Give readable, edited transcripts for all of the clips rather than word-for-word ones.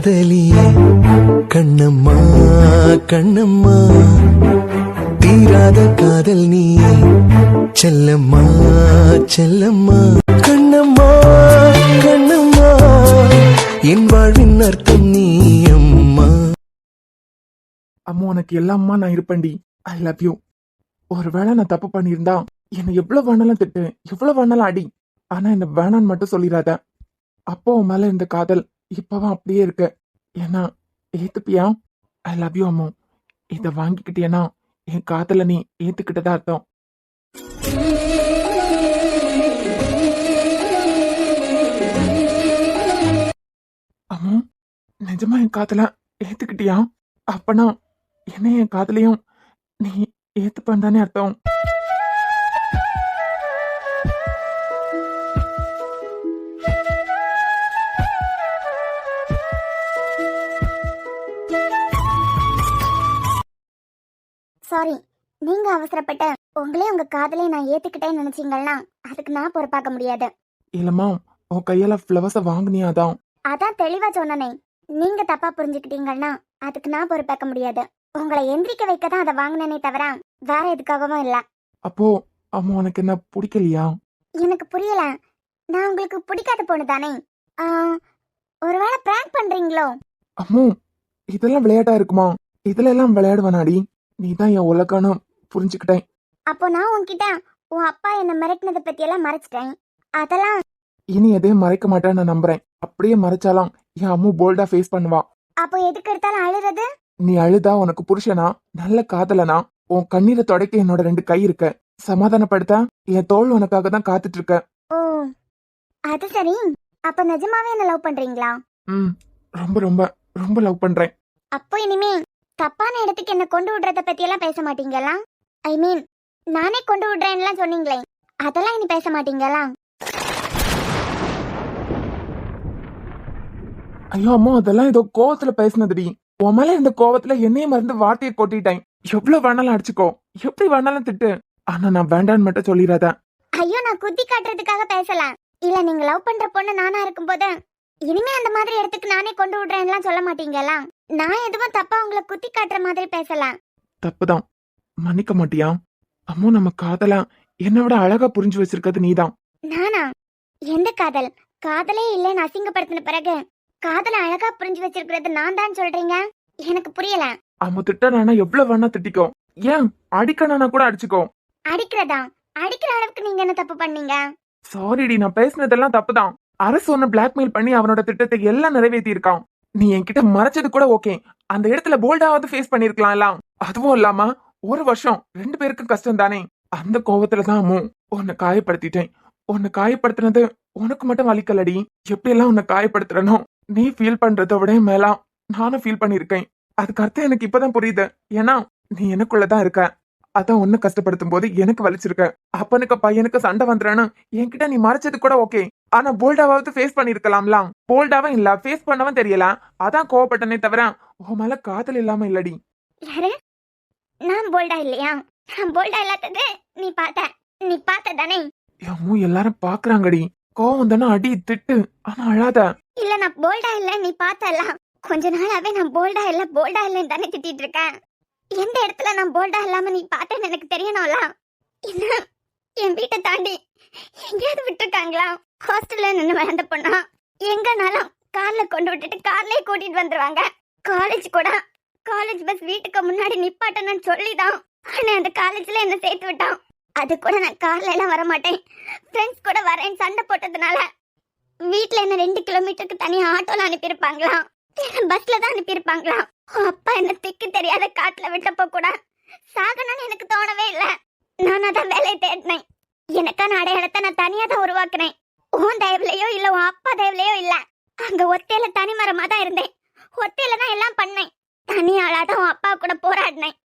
காதலியே கண்ணம்மா கண்ணம்மா தீராத காதல் நீ செல்லம்மா செல்லம்மா கண்ணம்மா கண்ணம்மா என் வாழ்வின் அர்த்தம் நீ அம்மா. அம்மா உனக்கு எல்லாம்மா நான் இருப்பேன்டி. ஐ லவ் யூ. ஒருவேளை நான் தப்பு பண்ணியிருந்தா என்னை எவ்வளவு வேணாலும் திட்டு, எவ்வளவு வேணாலும் அடி, ஆனா என்ன வேணான்னு மட்டும் சொல்லிடாத. அப்போ உன் மேல இந்த காதல் இப்பவும் அப்படியே இருக்கு. ஏன்னா ஏத்துப்பியா? ஐ லவ் யூ அம்மா. இத வாங்கிக்கிட்டேனா என் காதல நீ ஏத்துக்கிட்டதா அர்த்தம். அம்மா நிஜமா என் காதல ஏத்துக்கிட்டியா? அப்பனா என்ன என் காதலையும் நீ ஏத்துப்பான் தானே அர்த்தம். சாரி, நீங்க அவசரப்பட்ட உங்களே உங்க காதலை நான் ஏத்துக்கிட்டேன்னு நினைச்சீங்கன்னா அதுக்கு நான் பொறுப்பாக்க முடியாது. இல்லம்மா உன் கையால ஃப்ளவர்ஸ வாங்கினியாதான். அதான் தெளிவா சொன்னனே. நீங்க தப்பா புரிஞ்சுக்கிட்டீங்கன்னா அதுக்கு நான் பொறுப்பாக்க முடியாது. உங்களை எந்திரிக்க வைக்க தான் அதை வாங்கினேனே தவிர வேற எதுக்காகவும் இல்ல. அப்போ அம்மா உனக்கு என்ன பிடிக்கலையா? எனக்கு புரியல. நான் உங்களுக்கு பிடிக்காத பொண்ணு தானே? ஒருவேளை பிராங்க் பண்றீங்களோ? அம்மோ இதெல்லாம் விளையாட்டா இருக்குமா? இதுல எல்லாம் விளையாடுவனாடி. நீதான் என் உலகானம் புரிஞ்சுக்கிட்டேன். அப்போ நான் உன்கிட்ட உன் அப்பா என்ன மிரட்டினதை பத்தி எல்லாம் மறைச்சிட்டேன். அதெல்லாம் இனி எதையும் மறைக்க மாட்டேன்னு நான் நம்புறேன். அப்படியே மறைச்சாலும் என் அம்மு போல்டா ஃபேஸ் பண்ணுவா. அப்போ எதுக்கு எடுத்தாலும் அழுறது? நீ அழுதா உனக்கு புருஷனா நல்ல காதலனா உன் கண்ணீரை தொடக்க என்னோட 2 கை இருக்க. சமாதானப்படுத்த என் தோள் உனக்காக தான் காத்துட்டு இருக்க. ஓ அது சரி. அப்ப நிஜமாவே என்ன லவ் பண்றீங்களா? ரொம்ப ரொம்ப ரொம்ப லவ் பண்றேன். அப்போ இனிமே தப்பான இடத்துக்கு என்ன கொண்டு விடுறத பத்தி எல்லாம் பேச மாட்டீங்களா? ஐ மீன் நானே கொண்டு விடுறேன்லாம் சொன்னீங்களே, அதெல்லாம் இனி பேச மாட்டீங்களா? ஐயோ அம்மா அதெல்லாம் ஏதோ கோவத்துல பேசினதுடி. உன் மேல இந்த கோவத்துல என்னைய மறந்து வார்த்தையை கொட்டிட்டேன். எவ்வளவு வேணாலும் அடிச்சுக்கோ, எப்படி வேணாலும் திட்டு, ஆனா நான் வேண்டான்னு மட்டும் சொல்லிடாத. ஐயோ நான் குத்தி காட்டுறதுக்காக பேசல. இல்ல நீங்க லவ் பண்ற பொண்ணு நானா இருக்கும்போது இனிமே அந்த மாதிரி இடத்துக்கு நானே கொண்டு விடுறேன்லாம் சொல்ல மாட்டீங்களா? நான் எதுவும் தப்பா உங்களை குத்தி காட்டுற மாதிரி பேசல. தப்புதான், மன்னிக்க மாட்டியா? அம்மா நம்ம காதல என்னை விட அழகா புரிஞ்சு வச்சிருக்கிறது நீதான். நானா? எந்த காதல்? காதலே இல்லைன்னு அசிங்கப்படுத்தின பிறகு காதல அழகா புரிஞ்சு வச்சிருக்கிறது நான் தான் சொல்றீங்க? எனக்கு புரியல. அவன் திட்டனா எவ்வளவு வேணா திட்டிக்கோ, ஏன் அடிக்கணும்னா கூட அடிச்சுக்கோ. அடிக்கிறதா? அடிக்கிற அளவுக்கு நீங்க என்ன தப்பு பண்ணீங்க? சாரிடி, நான் பேசினதெல்லாம் தப்புதான். அரசு ஒன்னு பிளாக்மெயில் பண்ணி அவனோட திட்டத்தை எல்லாம் நிறைவேற்றி இருக்கான். நீ என்கிட்ட மறைச்சது கூட ஓகே, அந்த இடத்துல போல்டாவது ஃபேஸ் பண்ணிருக்கலாம் எல்லாம். அதுவும் இல்லாம 1 வருஷம் 2 பேருக்கும் கஷ்டம் தானே. அந்த கோவத்துலதான் அம்மு உன்னை காயப்படுத்திட்டேன். உன்னை காயப்படுத்தினது உனக்கு மட்டும் வலிக்கலடி. எப்படி எல்லாம் உன்னை காயப்படுத்துறனோ நீ ஃபீல் பண்றத விட மேலா நானும் ஃபீல் பண்ணிருக்கேன். அதுக்கு அர்த்தம் எனக்கு இப்பதான் புரியுது. ஏன்னா நீ எனக்குள்ளதான் இருக்க. அதான் உன்னை கஷ்டப்படுத்தும் போது எனக்கு வலிச்சிருக்க. அப்பனுக்கு பையனுக்கு சண்டை வந்துறேன்னு என்கிட்ட நீ மறைச்சது கூட ஓகே, ஆனா போல்டாவது ஃபேஸ் பண்ணிருக்கலாம்லாம். போல்டாவும் இல்ல, ஃபேஸ் பண்ணவும் தெரியல. அதான் கோவப்பட்டனே தவிர உன் மேல காதல் இல்லாம இல்லடி. யாரு? நான் போல்டா இல்லையா? நான் போல்டா இல்லாதது நீ பார்த்த தானே? அம்மு எல்லாரும் பாக்குறாங்கடி. கோவம் தானே அடி திட்டு, ஆனா அழாத. இல்ல நான் போல்டா இல்ல, நீ பார்த்தல. கொஞ்ச நாளாவே நான் போல்டா இல்லன்னு தானே திட்டிட்டு இருக்கேன். எந்த இடத்துல நான் போல்டா இல்லாம நீ பார்த்தேன்னு எனக்கு தெரியணும்ல. இன்னும் என் வீட்டை தாண்டி எங்கேயாவது விட்டுருக்காங்களா? ஹாஸ்டல்ல நின்று வளர்ந்த பொண்ணா எங்கனாலும் கார்ல கொண்டு விட்டுட்டு கார்லயே கூட்டிட்டு வந்துருவாங்க. காலேஜ் பஸ் வீட்டுக்கு முன்னாடி நிப்பாட்டணும்னு சொல்லிதான் ஆனா அந்த காலேஜ்ல என்ன சேர்த்து விட்டான். அது கூட நான் கார்ல எல்லாம் வர மாட்டேன், ஃப்ரெண்ட்ஸ் கூட வரேன் சண்டை போட்டதுனால வீட்டுல என்ன 2 கிலோமீட்டருக்கு தனியா ஆட்டோல அனுப்பியிருப்பாங்களா, பஸ்ல தான் அனுப்பியிருப்பாங்களா. அப்பா என்ன திக்கு தெரியாத காட்டுல விட்டப்போ கூட சாகணும்னு எனக்கு தோணவே இல்ல. நானா தான் வேலையை தேடினேன். எனக்கான அடையாளத்தை நான் தனியா தான் உருவாக்குனேன். உன் தயவுலையோ இல்ல உன் அப்பா தயவுலையோ இல்ல. அங்க ஒத்தையில தனிமரமா தான் இருந்தேன். ஒத்தையில தான் எல்லாம் பண்ணேன். தனியாளாதான் உன் அப்பா கூட போராடினேன்.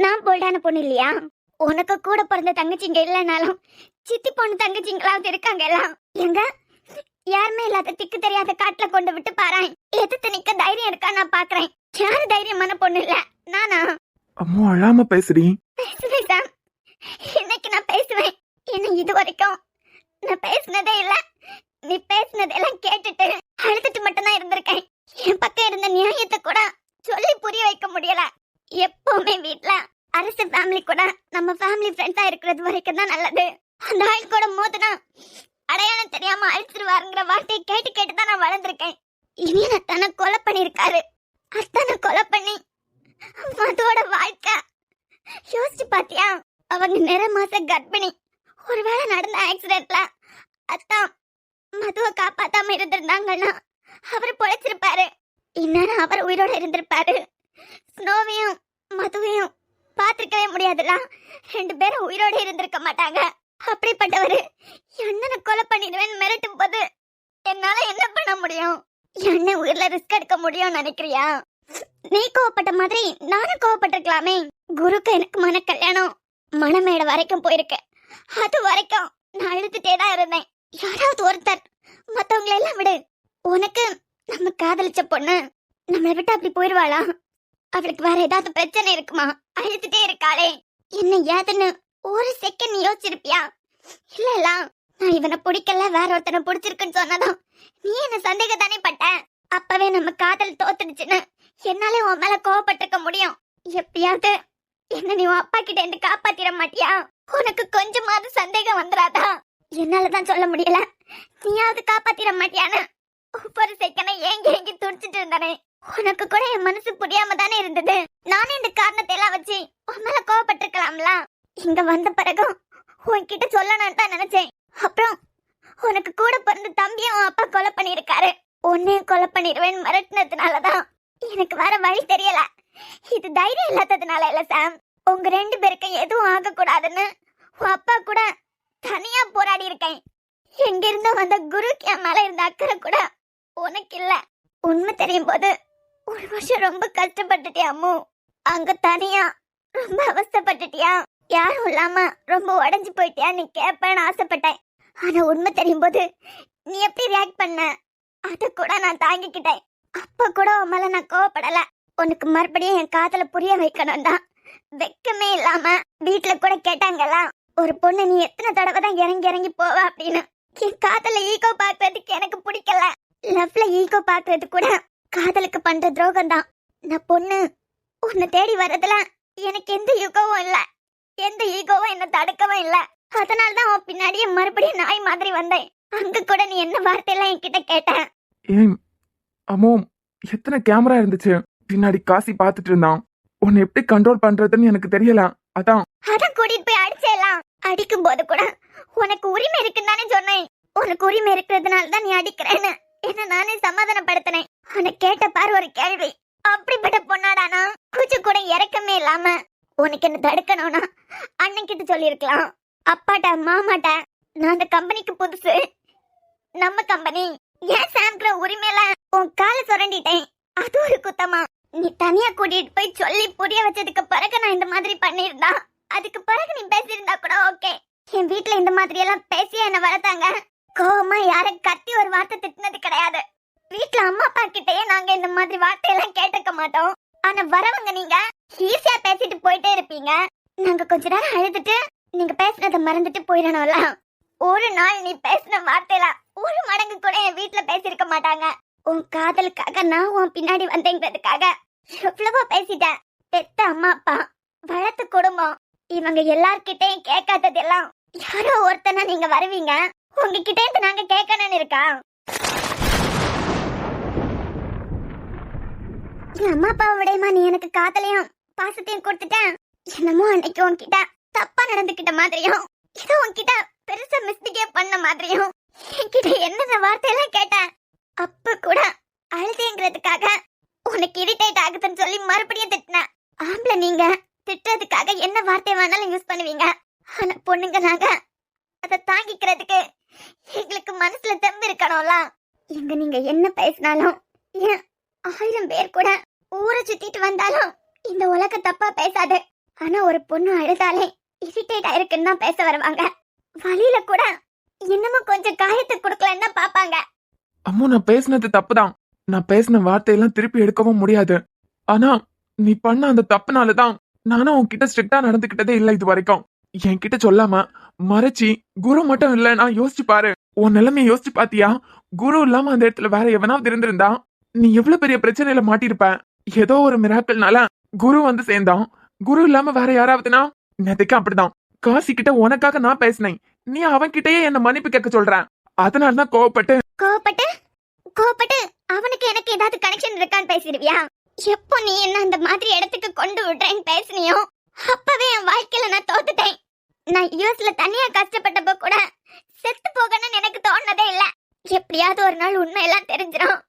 நான் போல்டான பொண்ணு இல்லையா? உனக்கு கூட பிறந்த தங்கச்சிங்க இல்லைனாலும் சித்தி பொண்ணு தங்கச்சிங்களாவது இருக்காங்க எல்லாம். எங்க யாருமே இல்லாத திக்கு தெரியாத காட்டுல கொண்டு விட்டு பாறேன். எதிர்த்து நிக்க தைரியம் இருக்கா நான் பாக்குறேன். யாரு தைரியமான பொண்ணு இல்ல, நானா? அம்மா அழாம பேசுறீ. பேசுவேன் சாம், இன்னைக்கு நான் பேசுவேன். என்ன இது வரைக்கும் நான் பேசினதே இல்ல. நீ பேசினதெல்லாம் கேட்டுட்டு அழுதுட்டு மட்டும் தான் இருந்திருக்கேன். என் பக்கம் இருந்த மதுங்கிற வார்த்தையை கேட்டு கேட்டு தான் நான் வளர்ந்துருக்கேன். இனியன் அத்தானை கொலை பண்ணிருக்காரு. அத்தானை கொலை பண்ணி மதுவோட வாழ்க்கை யோசிச்சு பாத்தியா? அவங்க நிற மாச கர்ப்பிணி. ஒருவேளை நடந்த ஆக்சிடென்ட்ல அத்தான் மதுவை காப்பாத்தாம இருந்திருந்தாங்கன்னா அவர் பொழைச்சிருப்பாரு. இந்நேரம் அவர் உயிரோட இருந்திருப்பாரு. ஸ்னோவையும் மதுவையும் பார்த்திருக்கவே முடியாதுல. 2 பேரும் உயிரோட இருந்திருக்க மாட்டாங்க. அப்படிப்பட்டவரு அண்ணனை கொலை பண்ணிடுவேன்னு மிரட்டும் போது என்னால என்ன பண்ண முடியும்? அண்ணன் உயிர்ல ரிஸ்க் எடுக்க முடியும்னு நினைக்கிறியா? நீ கோவப்பட்ட மாதிரி நானும் கோவப்பட்டிருக்கலாமே. குருக்கு எனக்கு மன கல்யாணம் மணமேடை வரைக்கும் போயிருக்கு. அது வரைக்கும் நான் அழுதுட்டே தான் இருந்தேன். யாராவது ஒருத்தர் மத்தவங்களை எல்லாம் விடு. உனக்கு நம்ம காதலிச்ச பொண்ணு நம்மளை விட்டு அப்படி போயிருவாளா? அவளுக்கு வேற ஏதாவது பிரச்சனை இருக்குமா? அழுதுட்டே இருக்காளே, என்ன ஏதுன்னு ஒரு செகண்ட் யோசிச்சிருப்பியா? இல்ல நான் இவனை பிடிக்கல வேற ஒருத்தனை பிடிச்சிருக்குன்னு சொன்னதும் நீ என்ன சந்தேகம் தானே பட்ட? அப்பவே நம்ம காதல் தோத்துடுச்சுன்னு என்னாலே உன் மேல கோவப்பட்டிருக்க முடியும். எப்படியாவது என்ன நீ உன் அப்பா கிட்ட இருந்து காப்பாத்திட மாட்டியா? உனக்கு கொஞ்சமாவது சந்தேகம் வந்துடாதா? என்னாலதான் சொல்ல முடியல. நீயாவது காப்பாத்திட மாட்டியான்னு ஒவ்வொரு செகண்ட் ஏங்கி துடிச்சிட்டு இருந்தானே. உனக்கு கூட என் மனசு புரியாம தானே இருந்தது. நானே இந்த காரணத்தை எல்லாம் வச்சு உன் மேல கோவப்பட்டிருக்கலாம்ல. இங்க வந்த பிறகும் உன்கிட்ட சொல்லணும்னு தான் நினைச்சேன். அப்புறம் உனக்கு கூட பிறந்த தம்பியும் அப்பா கொலை பண்ணிருக்காரு. உன்னையும் கொலை பண்ணிடுவேன் மிரட்டினதுனாலதான் எனக்கு வேற வழி தெரியல. இது தைரியம் இல்லாததுனால இல்ல சாம். உங்க 2 பேருக்கும் எதுவும் ஆக கூடாதுன்னு உன் அப்பா கூட தனியா போராடி இருக்கேன். எங்க இருந்து வந்த குருக்கு என் மேல இருந்த அக்கறை கூட உனக்கு இல்ல. உண்மை தெரியும் போது 1 வருஷம் ரொம்ப கஷ்டப்பட்டுட்டியா அம்மு? அங்க தனியா ரொம்ப அவஸ்தைப்பட்டுட்டியா? யாரும் இல்லாம ரொம்ப உடஞ்சு போயிட்டியா நீ கேட்பேன்னு ஆசைப்பட்டேன். ஆனா உண்மை தெரியும் போது நீ எப்படி ரியாக்ட் பண்ண அத கூட நான் தாங்கிக்கிட்டேன். அப்ப கூட உன் மேல நான் கோவப்படல. உனக்கு மறுபடியும் என் காதல புரிய வைக்கணும் தான். வெக்கமே இல்லாம வீட்டுல கூட கேட்டாங்கல்ல, ஒரு பொண்ணு நீ எத்தனை தடவை தான் இறங்கி இறங்கி போவ அப்படின்னு. என் காதல ஈகோ பாக்குறதுக்கு எனக்கு பிடிக்கல. லவ்ல ஈகோ பாக்குறது கூட காதலுக்கு பண்ற துரோகம் தான். நான் பொண்ணு உன்னை தேடி வர்றதுல எனக்கு எந்த ஈகோவும் இல்ல. எந்த ஈகோவும் என்ன தடுக்கவும் இல்ல. அதனாலதான் உன் பின்னாடியே மறுபடியும் நாய் மாதிரி வந்தேன். அங்க கூட நீ என்ன வார்த்தையெல்லாம் என்கிட்ட கேட்ட? ஏன் அம்மோ, எத்தனை கேமரா இருந்துச்சு பின்னாடி. காசி பாத்துட்டு இருந்தான். உன்னை எப்படி கண்ட்ரோல் பண்றதுன்னு எனக்கு தெரியல. அதான் கூட்டிட்டு போய் அடிச்சேலாம். அடிக்கும் போது கூட உனக்கு உரிமை இருக்குன்னு தானே சொன்னேன். உனக்கு உரிமை இருக்கிறதுனால தான் நீ அடிக்கிறேன்னு என்ன நானே சமாதானப்படுத்தினேன். உனக்கு கேட்ட பாரு ஒரு கேள்வி. அப்படிப்பட்ட பொண்ணாடானா கொஞ்சம் கூட இறக்கமே இல்லாம உனக்கு என்ன தடுக்கணும்னா அண்ணன் கிட்ட சொல்லிருக்கலாம். அப்பாட்ட மாமாட்ட நான் அந்த கம்பெனிக்கு புதுசு, நம்ம கம்பெனி ஏன் சாம்கிற உரிமையில உன் காலை சுரண்டிட்டேன். அது ஒரு குத்தமா? நீ தனியா கூட்டிட்டு போய் சொல்லி புரிய வச்சதுக்கு பிறகு நான் இந்த மாதிரி பண்ணிருந்தா, அதுக்கு பிறகு நீ பேசியிருந்தா கூட ஓகே. என் வீட்டுல இந்த மாதிரி எல்லாம் பேசி என்ன வளர்த்தாங்க. கோவமா யார கத்தி ஒரு வார்த்தை திட்டினது கிடையாது. வீட்டுல அம்மா அப்பா கிட்டயே நாங்க இந்த மாதிரி வார்த்தையெல்லாம் கேட்டிருக்க மாட்டோம். ஆனா வரவங்க நீங்க ஈஸியா பேசிட்டு போயிட்டே இருப்பீங்க. நாங்க கொஞ்ச நேரம் அழுதுட்டு நீங்க பேசுனதை மறந்துட்டு போயிடணும்ல. ஒரு நாள் நீ பேசின வார்த்தையில 1 மடங்கு கூட என் வீட்டுல பேசிருக்க மாட்டாங்க. உன் காதலுக்காக நான் உன் பின்னாடி வந்தேங்கிறதுக்காக எவ்வளவோ பேசிட்டேன். பெத்த அம்மா அப்பா, வளர்த்த குடும்பம், இவங்க எல்லார்கிட்டையும் கேட்காததெல்லாம் யாரோ ஒருத்தனா நீங்க வருவீங்க. உங்ககிட்ட இருந்து நாங்க கேட்கணும்னு இருக்கா? என் அம்மா அப்பாவை விடையமா நீ எனக்கு காதலையும் பாசத்தையும் கொடுத்துட்டேன். என்னமோ அன்னைக்கு உன்கிட்ட தப்பா நடந்துகிட்ட மாதிரியும், ஏதோ உன்கிட்ட பெருசா மிஸ்டேக் பண்ண மாதிரியும் என்கிட்ட என்னென்ன வார்த்தையெல்லாம் கேட்டேன். அப்ப கூட அழுதேங்கிறதுக்காக உனக்கு இரிட்டேட் ஆகுதுன்னு சொல்லி மறுபடியும் திட்டினேன். ஆம்பளை நீங்க திட்டுறதுக்காக என்ன வார்த்தை வேணாலும் யூஸ் பண்ணுவீங்க. ஆனா பொண்ணுங்க நாங்க அதை தாங்கிக்கிறதுக்கு எங்களுக்கு மனசுல தெம்பு இருக்கணும்ல. எங்க நீங்க என்ன பேசினாலும், ஏன் 1000 பேர் கூட ஊரை சுத்திட்டு வந்தாலும் இந்த உலக தப்பா பேசாது. ஆனா ஒரு பொண்ணு அழுதாலே இரிட்டேட் ஆயிருக்குன்னு தான் பேச வருவாங்க. வழியில கூட இன்னமும் கொஞ்சம் காயத்தை கொடுக்கலன்னு தான் பாப்பாங்க. அம்மோ, நான் பேசினது தப்புதான். நான் பேசின வார்த்தையெல்லாம் திருப்பி எடுக்கவும் முடியாது. ஆனா நீ பண்ண அந்த தப்புனாலதான் நானும் உன்கிட்ட ஸ்ட்ரிக்டா நடந்துகிட்டதே இல்ல இது வரைக்கும். என்கிட்ட சொல்லாம மறைச்சி குரு மட்டும் இல்லைன்னா யோசிச்சு பாரு. உன் நிலைமைய யோசிச்சு பாத்தியா? குரு இல்லாம அந்த இடத்துல வேற எவனாவது இருந்திருந்தா நீ எவ்வளவு பெரிய பிரச்சனையில மாட்டிருப்ப. ஏதோ ஒரு மிராக்கல்னால குரு வந்து சேர்ந்தான். குரு இல்லாம வேற யாராவதுனா நேத்துக்கு அப்படிதான். காசி கிட்ட உனக்காக நான் பேசினேன். நீ அவன் கிட்டயே என்ன மன்னிப்பு கேட்க சொல்ற. அதனாலதான் கோவப்பட்டு கோவப்பட்டு கோவப்பட்டு அவனுக்கு எனக்கு ஏதாவது கனெக்ஷன் இருக்கான்னு பேசிடுவியா? எப்போ நீ என்ன அந்த மாதிரி இடத்துக்கு கொண்டு விடுறேன்னு பேசுனியோ அப்பவே என் வாழ்க்கையில நான் தோத்துட்டேன். நான் யூஎஸ்ல தனியா கஷ்டப்பட்டப்போ கூட செத்து போகணும்னு எனக்கு தோணுனதே இல்ல. எப்படியாவது ஒரு நாள் உண்மையெல்லாம் தெரிஞ்சிடும்,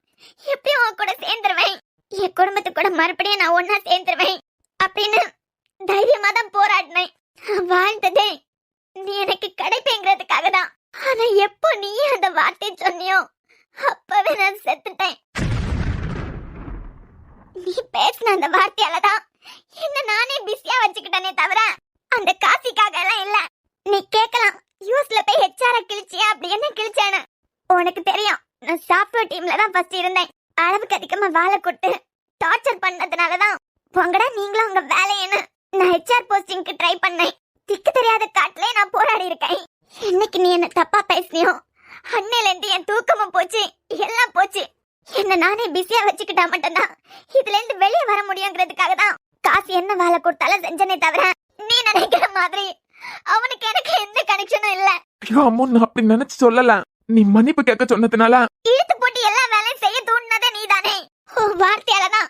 எப்படியும் உன் கூட சேர்ந்துருவேன், என் குடும்பத்து கூட மறுபடியும் நான் ஒன்னா சேர்ந்துருவேன் அப்படின்னு தைரியமா தான் போராடினேன். நான் வாழ்ந்ததே நீ எனக்கு கிடைப்பேங்கிறதுக்காக தான். ஆனா எப்போ நீ அந்த வார்த்தை சொன்னியோ அப்பவே நான் செத்துட்டேன். நீ பேசின அந்த வார்த்தையால தான் என்ன நானே பிஸியா வச்சுக்கிட்டேனே தவிர அந்த காசிக்காக எல்லாம் இல்ல. நீ கேட்கலாம், யூஎஸ்ல போய் ஹெச்ஆர் கிழிச்சியா அப்படி என்ன கிழிச்சேன்னு. உனக்கு தெரியும், நான் சாஃப்ட்வேர் டீம்ல தான் ஃபர்ஸ்ட் இருந்தேன். அளவுக்கு அதிகமா வேலை கொடுத்து டார்ச்சர் பண்ணதுனாலதான் உங்கடா நீங்களும் உங்க வேலையன்னு நான் ஹெச்ஆர் போஸ்டிங்க்கு ட்ரை பண்ணேன். திக்கு தெரியாத காட்டுல நான் போராடி இருக்கேன். என்னைக்கு நீ என்ன தப்பா பேசினியோ அன்னையில இருந்து என் தூக்கமும் போச்சு, எல்லாம் போச்சு. என்ன நானே பிஸியா வச்சுக்கிட்டா மட்டும்தான் இதுல இருந்து வெளியே வர முடியுங்கிறதுக்காக தான் காசு என்ன வேலை கொடுத்தாலும் செஞ்சனே தவிர நீ நினைக்கிற மாதிரி அவனுக்கு எனக்கு எந்த கனெக்ஷனும் இல்ல. ஐயோ அம்மோ, நான் அப்படி நினைச்சு சொல்லல. நீ மன்னிப்பு கேட்க சொன்னதுனால இழுத்து போட்டு எல்லா வேலையும் செய்ய தூண்டினதே நீதானே. உன் வார்த்தையாலதான்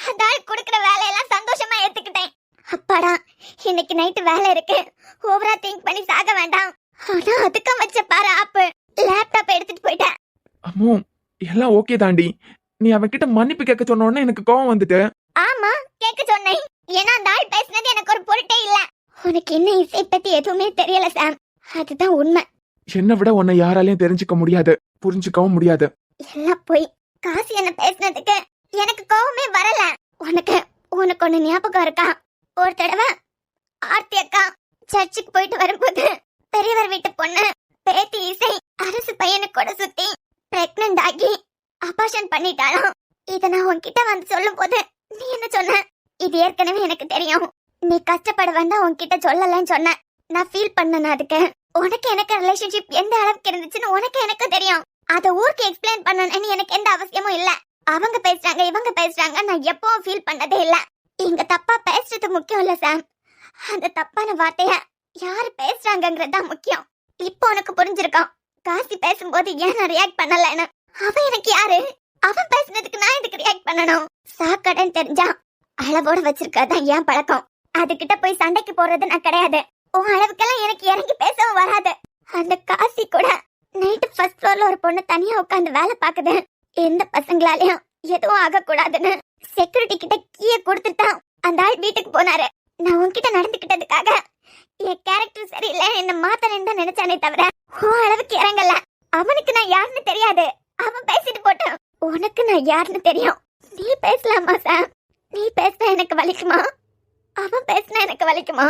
அந்த ஆள் கொடுக்கிற வேலையெல்லாம் சந்தோஷமா ஏத்துக்கிட்டேன். அப்பாடா, இன்னைக்கு நைட்டு வேலை இருக்கு, ஓவரா திங்க் பண்ணி சாக வேண்டாம். ஆனா அதுக்கும் வச்ச பாரு ஆப்பு, லேப்டாப் எடுத்துட்டு போயிட்டேன். அம்மோ எல்லாம் ஓகே தாண்டி. நீ அவன்கிட்ட மன்னிப்பு கேட்க சொன்ன உடனே எனக்கு கோவம் வந்துட்டு. ஆமா, கேட்க சொன்னேன். ஏன்னா அந்த ஆள் பேசினது எனக்கு ஒரு பொருட்டே இல்ல. உனக்கு என்ன இசை பத்தி எதுவுமே தெரியல சாம், அதுதான் உண்மை. என்னை விட உன்னை யாராலையும் தெரிஞ்சுக்க முடியாது, புரிஞ்சுக்கவும் முடியாது. எல்லாம் போய் காசு என்ன பேசினதுக்கு எனக்கு கோவமே வரல. உனக்கு உனக்கு ஒண்ணு ஞாபகம் இருக்கா? ஒரு தடவை ஆர்த்தி அக்கா சர்ச்சுக்கு போயிட்டு வரும்போது பெரியவர் வீட்டு பொண்ணு பேத்தி இசை அரசு பையனு கூட சுத்தி பிரெக்னன்ட் ஆகி அபார்ஷன் பண்ணிட்டாலும். இத நான் உன்கிட்ட வந்து சொல்லும் போது நீ என்ன சொன்ன? இது ஏற்கனவே எனக்கு தெரியும், நீ கஷ்டப்பட வேண்டாம் உன்கிட்ட சொல்லலன்னு சொன்ன. நான் ஃபீல் பண்ணேன் அதுக்கு. உனக்கு எனக்கு ரிலேஷன்ஷிப் எந்த அளவுக்கு இருந்துச்சுன்னு உனக்கு எனக்கு தெரியும். அத ஊருக்கு எக்ஸ்பிளைன் பண்ணணும்னு எனக்கு எந்த அவசியமும் இல்ல. அவங்க பேசுறாங்க இவங்க பேசுறாங்க நான் எப்பவும் ஃபீல் பண்ணதே இல்ல. இங்க தப்பா பேசுறது முக்கியம் இல்ல சாம், அந்த தப்பான வார்த்தைய யாரு பேசுறாங்கங்கறதா முக்கியம். இப்போ உனக்கு புரிஞ்சிருக்கான் காசி பேசும்போது ஏன் நான் ரியாக்ட் பண்ணலன்னு. அவன் எனக்கு யாரு? அவன் பேசுனதுக்கு நான் எதுக்கு ரியாக்ட் பண்ணணும்? சாக்கடைன்னு தெரிஞ்சா அளவோட வச்சிருக்கதான் ஏன் பழக்கம். அதுகிட்ட போய் சண்டைக்கு போறது நான் கிடையாது. உன் அளவுக்கெல்லாம் எனக்கு இறங்கி பேசவும் வராது. அந்த காசி கூட நைட்டு ஃபர்ஸ்ட் ஃப்ளோர்ல ஒரு பொண்ணு தனியா உட்காந்து வேலை பாக்குது. எந்த பசங்களாலையும் எதுவும் ஆகக்கூடாதுன்னு செக்யூரிட்டி கிட்ட கீயை கொடுத்துட்டான். அந்த ஆள் வீட்டுக்கு போனாரு. நான் உன்கிட்ட நடந்துகிட்டதுக்காக என் கேரக்டர் சரியில்லை என்ன மாத்தறேன்னு தான் நினைச்சானே தவிர உன் அளவுக்கு இறங்கல. அவனுக்கு நான் யாருன்னு தெரியாது, அவன் பேசிட்டு போட்டான். உனக்கு நான் யாருன்னு தெரியும். நீ பேசலாமா சாம்? நீ பேசினா எனக்கு வலிக்குமா? அவன் பேசினா எனக்கு வலிக்குமா?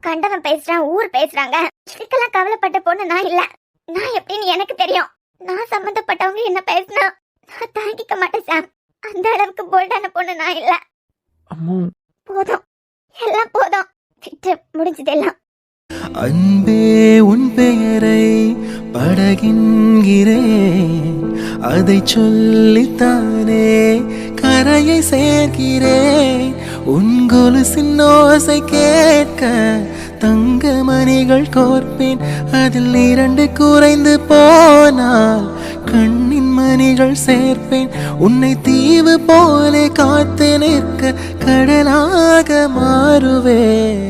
கண்டவன் பேசுறான், ஊர் பேசுறாங்க, இதுக்கெல்லாம் கவலைப்பட்ட பொண்ணு நான் இல்ல. நான் எப்படின்னு எனக்கு தெரியும். நான் சம்பந்தப்பட்டவங்க என்ன பேசினா நான் தாங்கிக்க மாட்டேன் சாம். அந்த அளவுக்கு போல்டான பொண்ணு நான் இல்ல. அம்மோ போதும், எல்லாம் போதும், விட்டு முடிஞ்சதெல்லாம். அன்பே உன் பெயரை படகின்றேன், அதை சொல்லித்தானே கரையை சேர்க்கிறேன். உன் கொலுசின் ஓசை கேட்க தங்க மணிகள் கோர்ப்பேன், அதில் 2 குறைந்து போனால் கண்ணின் மணிகள் சேர்ப்பேன். உன்னை தீவு போல காத்து நிற்க கடலாக மாறுவேன்.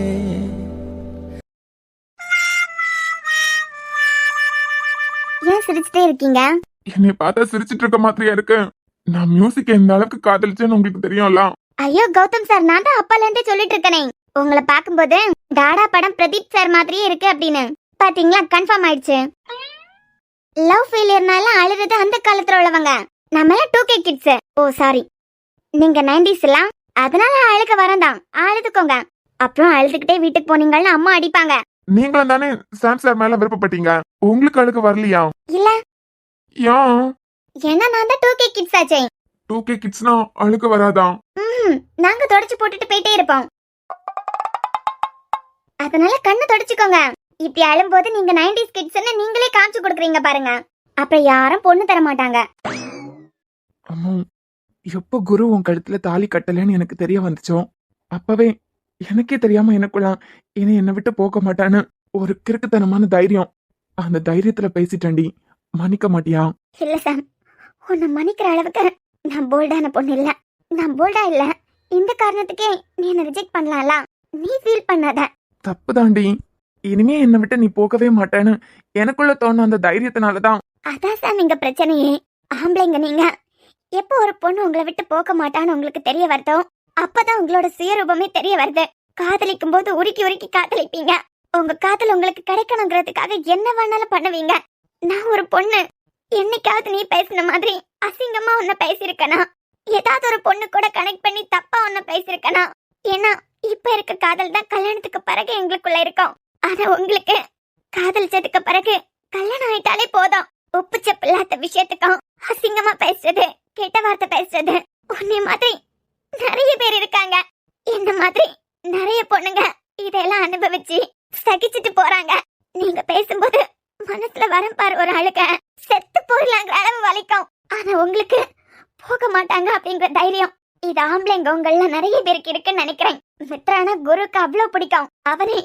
ஏன் சிரிச்சுட்டே இருக்கீங்க? என்னை பார்த்தா சிரிச்சிட்டு இருக்க மாதிரியா இருக்கு. நான் மியூசிக் எந்த அளவுக்கு காதலிச்சேன்னு உங்களுக்கு தெரியும்ல. ஐயோ கௌதம் சார், நான் தான் அப்பால இருந்தே சொல்லிட்டு இருக்கனே உங்களை பாக்கும்போது டாடா படம் பிரதீப் சார் மாதிரியே இருக்கு அப்படின்னு. பாத்தீங்களா, கன்ஃபார்ம் ஆயிடுச்சு. லவ் ஃபெயிலியர்னால அழுறது அந்த காலத்துல உள்ளவங்க, நம்ம எல்லாம் 2K கிட்ஸ். ஓ சாரி, நீங்க 90s எல்லாம், அதனால அழுக வரந்தான், அழுதுக்கோங்க. அப்புறம் அழுதுகிட்டே வீட்டுக்கு போனீங்கன்னு அம்மா அடிப்பாங்க. நீங்களும் தானே சாம் சார் மேல விருப்பப்பட்டீங்க, உங்களுக்கு அழுக வரலையா? இல்ல, ஏன்? ஏன்னா நான் தான் 2K கிட்ஸ் ஆச்சே. 2K கிட்ஸ்னா அழுக வராதா? நாங்க தொடச்சு போட்டுட்டு போயிட்டே இருப்போம். அதனால கண்ணை தொடச்சுக்கோங்க. இப்படி அழும்போது நீங்க 90s கிட்ஸ்ன்னு நீங்களே காமிச்சு கொடுக்குறீங்க பாருங்க. அப்புறம் யாரும் பொண்ணு தர மாட்டாங்க. அம்மா, எப்ப குரு உன் கழுத்துல தாலி கட்டலன்னு எனக்கு தெரிய வந்துச்சோ அப்பவே எனக்கே தெரியாம எனக்குள்ள இனி என்னை விட்டு போக மாட்டான்னு ஒரு கிறுக்குத்தனமான தைரியம் அந்த தைரியத்துல பேசிட்டேன்டி, மன்னிக்க மாட்டியா? இல்ல சாம், உன்னை மன்னிக்கிற அளவுக்கு நான் போல்டான பொண்ணு இல்ல. நான் போல்டா இல்ல, இந்த காரணத்துக்கே நீ என்ன ரிஜெக்ட் பண்ணலாம்ல. நீ ஃபீல் பண்ணாத. தப்புதாண்டி. இனிமே என்னை விட்டு நீ போகவே மாட்டேன்னு எனக்குள்ள தோண அந்த தைரியத்தினாலதான். அதான் சாம் இங்க பிரச்சனையே. ஆம்பளைங்க நீங்க எப்போ ஒரு பொண்ணு உங்களை விட்டு போக மாட்டான்னு உங்களுக்கு தெரிய வருதோ அப்பதான் உங்களோட சுயரூபமே தெரிய வருது. காதலிக்கும் போது உருக்கி உருக்கி காதலிப்பீங்க. உங்க காதல் உங்களுக்கு கிடைக்கணுங்கிறதுக்காக என்ன வேணாலும் பண்ணுவீங்க. நான் ஒரு பொண்ணு, என்னைக்காவது நீ பேசின மாதிரி அசிங்கமா உன்னை பேசியிருக்கனா? ஏதாவது ஒரு பொண்ணு கூட கனெக்ட் பண்ணி தப்பா உன்னை பேசியிருக்கனா? ஏன்னா இப்ப இருக்க காதல் தான் கல்யாணத்துக்கு பிறகு எங்களுக்குள்ள இருக்கும். ஆனா உங்களுக்கு காதலிச்சதுக்கு பிறகு கல்யாணம் ஆயிட்டாலே போதும். உப்பு சப்பு இல்லாத விஷயத்துக்கும் அசிங்கமா பேசுறது, கெட்ட வார்த்தை பேசுறது, உன்னை மாதிரி நிறைய பேர் இருக்காங்க. என்ன மாதிரி நிறைய பொண்ணுங்க இதெல்லாம் அனுபவிச்சு சகிச்சுட்டு போறாங்க. நீங்க பேசும்போது மனசுல வரம் பாரு ஒரு ஆளுக்கு செத்து போயிடலாங்கிற அளவு வலிக்கும். ஆனா உங்களுக்கு போக மாட்டாங்க அப்படிங்கிற தைரியம் இது ஆம்பளைங்க உங்கள நிறைய பேருக்கு இருக்குன்னு நினைக்கிறேன். மித்ரானா குருக்கு அவ்வளவு பிடிக்கும். அவனே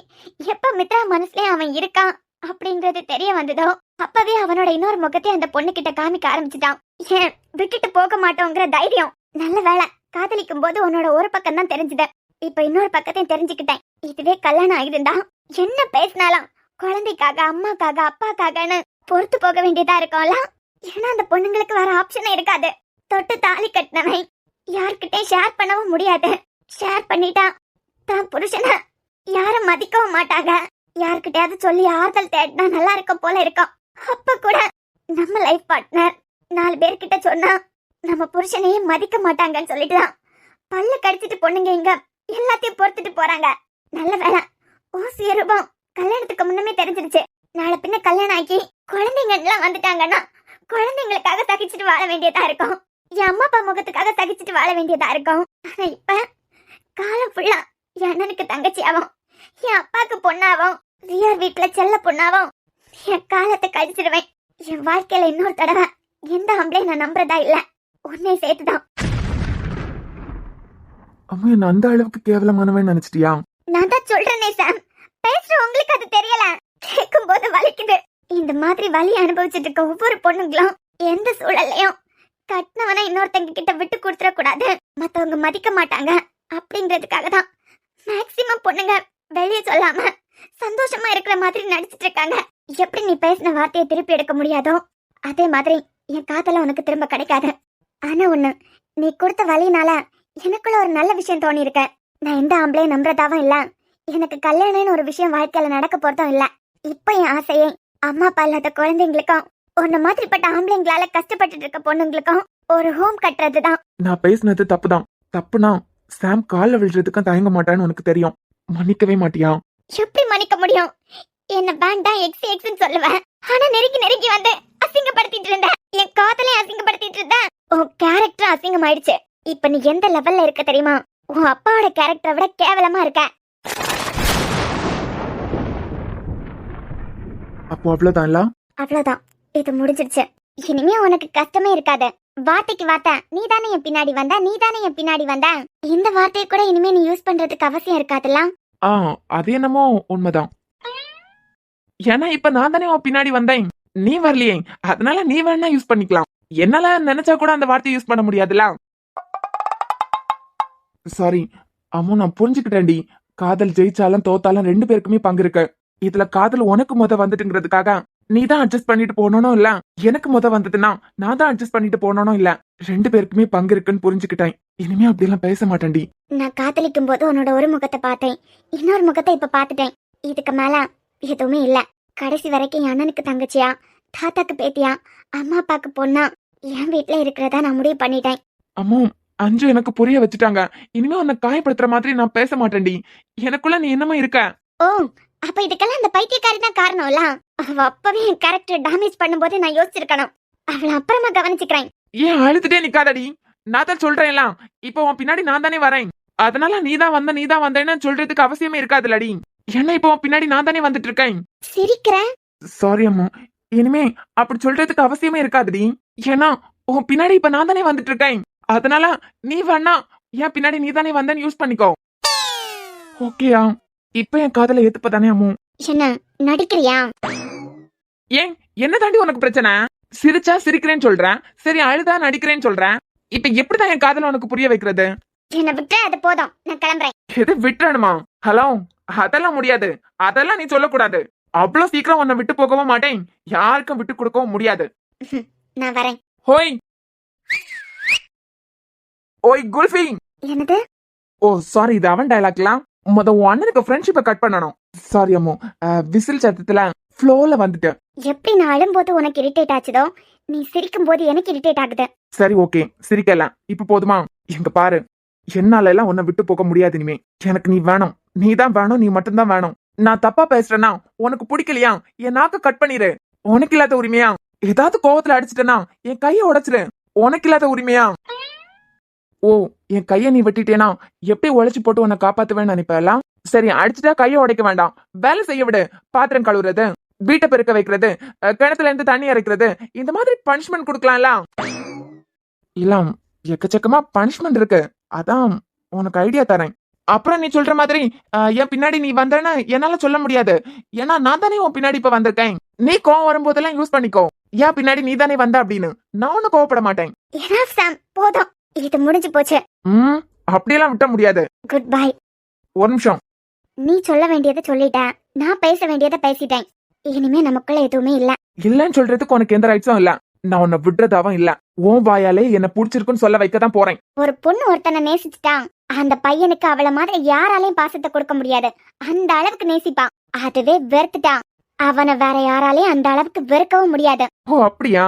எப்ப மித்ரா மனசுலயே அவன் இருக்கான் அப்படிங்கறது தெரிய வந்ததோ அப்பவே அவனோட இன்னொரு முகத்தை அந்த பொண்ணு கிட்ட காமிக்க ஆரம்பிச்சுட்டான். ஏன் விட்டுட்டு போக மாட்டோங்கிற தைரியம். நல்ல வேலை, காதலிக்கும் போது உன்னோட ஒரு பக்கம் தான் தெரிஞ்சது. இப்ப இன்னொரு பக்கத்தையும் தெரிஞ்சுக்கிட்டேன். இதுவே கல்யாணம் ஆகிருந்தா என்ன பேசினாலும் குழந்தைக்காக, அம்மாக்காக, அப்பாக்காகன்னு பொறுத்து போக வேண்டியதா இருக்கும்ல. ஏன்னா அந்த பொண்ணுங்களுக்கு வேற ஆப்ஷனே இருக்காது. தொட்டு தாலி கட்டினவன் யார்கிட்டயும் ஷேர் பண்ணவும் முடியாது. ஷேர் பண்ணிட்டா தான் புருஷனை யாரும் மதிக்கவும் மாட்டாங்க. யார்கிட்டயாவது சொல்லி ஆறுதல் தேடினா நல்லா இருக்கும் போல இருக்கும். அப்ப கூட நம்ம லைஃப் பார்ட்னர் 4 பேர்கிட்ட சொன்னா நம்ம புருஷனையே மதிக்க மாட்டாங்கன்னு சொல்லிட்டுதான் பல்ல கடிச்சிட்டு பொண்ணுங்க இங்க எல்லாத்தையும் பொறுத்துட்டு போறாங்க. நல்ல வேலை, ஓசிய ரூபம் கல்யாணத்துக்கு முன்னமே தெரிஞ்சிருச்சு. நாளை பின்ன கல்யாணம் ஆக்கி குழந்தைங்க எல்லாம் வந்துட்டாங்கன்னா குழந்தைங்களுக்காக சகிச்சுட்டு வாழ வேண்டியதா இருக்கும். என் அம்மா அப்பா முகத்துக்காக சகிச்சுட்டு வாழ வேண்டியதா இருக்கும். ஆனா இப்ப காலம் ஃபுல்லா என் அண்ணனுக்கு தங்கச்சியாவும், என் அப்பாக்கு பொண்ணாவும், ரியார் வீட்டுல செல்ல பொண்ணாவும் என் காலத்தை கழிச்சிடுவேன். என் வாழ்க்கையில இன்னொரு தடவை எந்த ஆம்பளையும் நான் நம்புறதா இல்ல. உன்னை சேர்த்துதான். அம்மா, என்ன அந்த அளவுக்கு கேவலமானவன் நினைச்சிட்டியா? நான் தான் சொல்றேனே சாம், பேசுற உங்களுக்கு அது தெரியல, கேட்கும் போது வலிக்குது. இந்த மாதிரி வலி அனுபவிச்சுட்டு இருக்க ஒவ்வொரு பொண்ணுங்களும் எந்த சூழல்லையும் கட்டினவனா இன்னொருத்தங்க கிட்ட விட்டு கொடுத்துட கூடாது, மத்தவங்க மதிக்க மாட்டாங்க அப்படிங்கிறதுக்காக தான் மேக்சிமம் பொண்ணுங்க வெளியே சொல்லாம சந்தோஷமா இருக்கிற மாதிரி நடிச்சிட்டு இருக்காங்க. எப்படி நீ பேசின வார்த்தையை திருப்பி எடுக்க முடியாதோ அதே மாதிரி என் காதல உனக்கு திரும்ப கிடைக்காது. ஆனா ஒண்ணு, நீ கொடுத்த வலினால எனக்குள்ள ஒரு நல்ல விஷயம் தோணி இருக்க. நான் எந்த ஆம்பளையும் நம்புறதாவும் இல்ல, எனக்கு கல்யாணம்னு ஒரு விஷயம் வாழ்க்கையில நடக்க போறதும் இல்ல. இப்ப என் ஆசையே அம்மா அப்பா இல்லாத குழந்தைங்களுக்கும் உன்ன மாதிரிப்பட்ட ஆம்பளைங்களால கஷ்டப்பட்டு இருக்க பொண்ணுங்களுக்கும் ஒரு ஹோம் கட்டுறதுதான். நான் பேசினது தப்புதான். தப்புனா சாம் கால்ல விழுறதுக்கும் தயங்க மாட்டான்னு உனக்கு தெரியும். மன்னிக்கவே மாட்டியா? எப்படி மன்னிக்க முடியும்? என்ன வேண்டாம் எக்ஸ் எக்ஸ்ன்னு சொல்லுவேன். ஆனா நெருங்கி நெருங்கி வந்து அசிங்கப்படுத்திட்டு இருந்த, என் காதலையும் அசிங்கப்படுத்திட்டு இருந்த. உன் கேரக்டர் அசிங்கமாயிடுச்சு. இப்ப நீ எந்த லெவல்ல இருக்க தெரியுமா? உன் அப்பாவோட கேரக்டரை விட கேவலமா இருக்க. அப்போ அவ்வளவுதான்ல? அவ்வளவுதான், இது முடிஞ்சிருச்சு. இனிமே உனக்கு கஷ்டமே இருக்காது. வார்த்தைக்கு வார்த்தை நீதானே என் பின்னாடி வந்த, நீதானே என் பின்னாடி வந்த, இந்த வார்த்தையை கூட இனிமே நீ யூஸ் பண்றதுக்கு அவசியம் இருக்காதுல்ல. அது என்னமோ உண்மைதான். ஏன்னா இப்ப நான் தானே உன் பின்னாடி வந்தேன், நீ வரலையே. அதனால நீ வேணா யூஸ் பண்ணிக்கலாம். என்னால நினைச்சா கூட அந்த வார்த்தையை யூஸ் பண்ண முடியாதுல. சாரி அம்மு, நான் புரிஞ்சுக்கிட்டேன்டி. காதல் ஜெயிச்சாலும் தோத்தாலும் 2 பேருக்குமே பங்கு இருக்கு. இதுல காதல் உனக்கு முத வந்துட்டுங்கிறதுக்காக நீ தான் அட்ஜஸ்ட் பண்ணிட்டு போனோனும் இல்ல, எனக்கு முத வந்ததுன்னா நான் தான் அட்ஜஸ்ட் பண்ணிட்டு போனோனும் இல்ல. 2 பேருக்குமே பங்கு இருக்குன்னு புரிஞ்சுக்கிட்டேன். இனிமே அப்படி எல்லாம் பேச மாட்டேன்டி. நான் காதலிக்கும் போது உன்னோட ஒரு முகத்தை பார்த்தேன், இன்னொரு முகத்தை இப்ப பாத்துட்டேன். இதுக்கு மேல எதுவுமே இல்ல. கடைசி வரைக்கும் என் அண்ணனுக்கு தங்கச்சியா, தாத்தாக்கு பேத்தியா, அம்மா அப்பாக்கு பொண்ணா என் வீட்டுல இருக்கிறதா நான் முடிவு பண்ணிட்டேன். அம்மோ, அஞ்சு எனக்கு புரிய வச்சுட்டாங்க. இனிமே உன்னை காயப்படுத்துற மாதிரி நான் பேச மாட்டேன்டி. எனக்குள்ள நீ என்னமா இருக்க? ஓ, அப்ப இதுக்கெல்லாம் அந்த பைத்தியக்காரி தான் காரணம்ல. அவ அப்பவே என் கேரக்டர் டேமேஜ் பண்ணும்போது நான் யோசிச்சிருக்கணும். அவளை அப்புறமா கவனிச்சுக்கிறேன். ஏன் அழுதுட்டே நிக்காதடி? நான் தான் சொல்றேன்ல, இப்போ உன் பின்னாடி நான் தானே வரேன். அதனால நீ தான் வந்தேன்னு சொல்றதுக்கு அவசியமே இருக்காதுலடி. ஏன்னா இப்போ உன் பின்னாடி நான் தானே வந்துட்டு இருக்கேன். சிரிக்கிறேன். சாரி அம்மா, இனிமே அப்படி சொல்றதுக்கு அவசியமே இருக்காதுடி. ஏன்னா உன் பின்னாடி இப்ப நான் தானே வந்துட்டு இருக்கேன். அதனால நீ வேணா என் பின்னாடி நீ தானே வந்தேன்னு யூஸ் பண்ணிக்கோ. ஓகேயா? இப்ப என் காதல ஏத்துப்பதானே அம்மு? என்ன நடிக்கிறியா? ஏன் என்ன தாண்டி உனக்கு பிரச்சனை? சிரிச்சா சிரிக்கிறேன்னு சொல்றேன், சரி அழுதா நடிக்கிறேன்னு சொல்றேன். இப்ப எப்படிதான் என் காதல உனக்கு புரிய வைக்கிறது? என்ன விட்டு அது போதும், நான் கிளம்புறேன். எது விட்டுறணுமா? ஹலோ, அதெல்லாம் முடியாது. அதெல்லாம் நீ சொல்லக்கூடாது. அவ்வளவு சீக்கிரம் உன்னை விட்டு போகவும் மாட்டேன், யாருக்கும் விட்டு கொடுக்கவும் முடியாது. நான் வரேன். ஹோய் ஓய் குல்ஃபி. என்னது? ஓ சாரி, இது அவன் டயலாக்லாம். உன் அண்ணனுக்கு ஃப்ரெண்ட்ஷிப்பை கட் பண்ணணும். சாரி அம்மு, விசில் சத்தத்துல ஃப்ளோல வந்துட்டு. எப்படி நான் அழும்போது உனக்கு இரிட்டேட் ஆச்சுதோ, நீ சிரிக்கும் போது எனக்கு இரிட்டேட் ஆகுது. சரி ஓகே, சிரிக்கலாம். இப்ப போதுமா? எங்க பாரு, என்னால எல்லாம் உன்னை விட்டு போக முடியாது இனிமே. எனக்கு நீ வேணும், நீ தான் வேணும், நீ மட்டும்தான் வேணும். நான் தப்பா பேசுறேன்னா, உனக்கு பிடிக்கலையா என் நாக்க கட் பண்ணிரு. உனக்கு இல்லாத உரிமையா? ஏதாவது கோவத்துல அடிச்சிட்டேன்னா என் கைய உடைச்சிரு. உனக்கு இல்லாத உரிமையா? ஓ, என் கைய நீ வெட்டிட்டேனா எப்படி உழைச்சு போட்டு உன்னை காப்பாத்துவேன்னு நினைப்பெல்லாம். சரி, அடிச்சுட்டா கைய உடைக்க வேண்டாம், வேலை செய்ய விடு. பாத்திரம் கழுவுறது, வீட்டை பெருக்க வைக்கிறது, கிணத்துல இருந்து தண்ணி இறைக்கிறது, இந்த மாதிரி பனிஷ்மெண்ட் கொடுக்கலாம்ல. இல்ல, எக்கச்சக்கமா பனிஷ்மெண்ட் இருக்கு, அதான் உனக்கு ஐடியா தரேன். அப்புறம் நீ சொல்ற மாதிரி என் பின்னாடி நீ வந்தேன்னு என்னால சொல்ல முடியாது. ஏன்னா நான் தானே உன் பின்னாடி இப்ப வந்திருக்கேன். நீ கோவம் வரும்போதெல்லாம் யூஸ் பண்ணிக்கோ, ஏன் பின்னாடி நீ தானே வந்த அப்படின்னு. நான் ஒன்னும் கோவப்பட மாட்டேன். போதும், இது முடிஞ்சு போச்சு. அப்படியெல்லாம் விட்ட முடியாது. Good bye. ஒரு நிமிஷம். நீ சொல்ல வேண்டியதை சொல்லிட்டேன், நான் பேச வேண்டியதை பேசிட்டேன். இனிமே நமக்குள்ள எதுவுமே இல்ல. இல்லன்னு சொல்றதுக்கு உனக்கு எந்த ரைட்ஸும் இல்ல. நான் உன்னை விடுறதாவும் இல்ல. உன் வாயாலே என்ன பிடிச்சிருக்குன்னு சொல்ல வைக்கதான் போறேன். ஒரு பொண்ணு ஒருத்தனை நேசிச்சுட்டான், அந்த பையனுக்கு அவள மாதிரி யாராலையும் பாசத்தை கொடுக்க முடியாது. அந்த அளவுக்கு நேசிப்பான். அதுவே வெறுத்துட்டான், அவனை வேற யாராலையும் அந்த அளவுக்கு வெறுக்கவும் முடியாது. ஓ அப்படியா?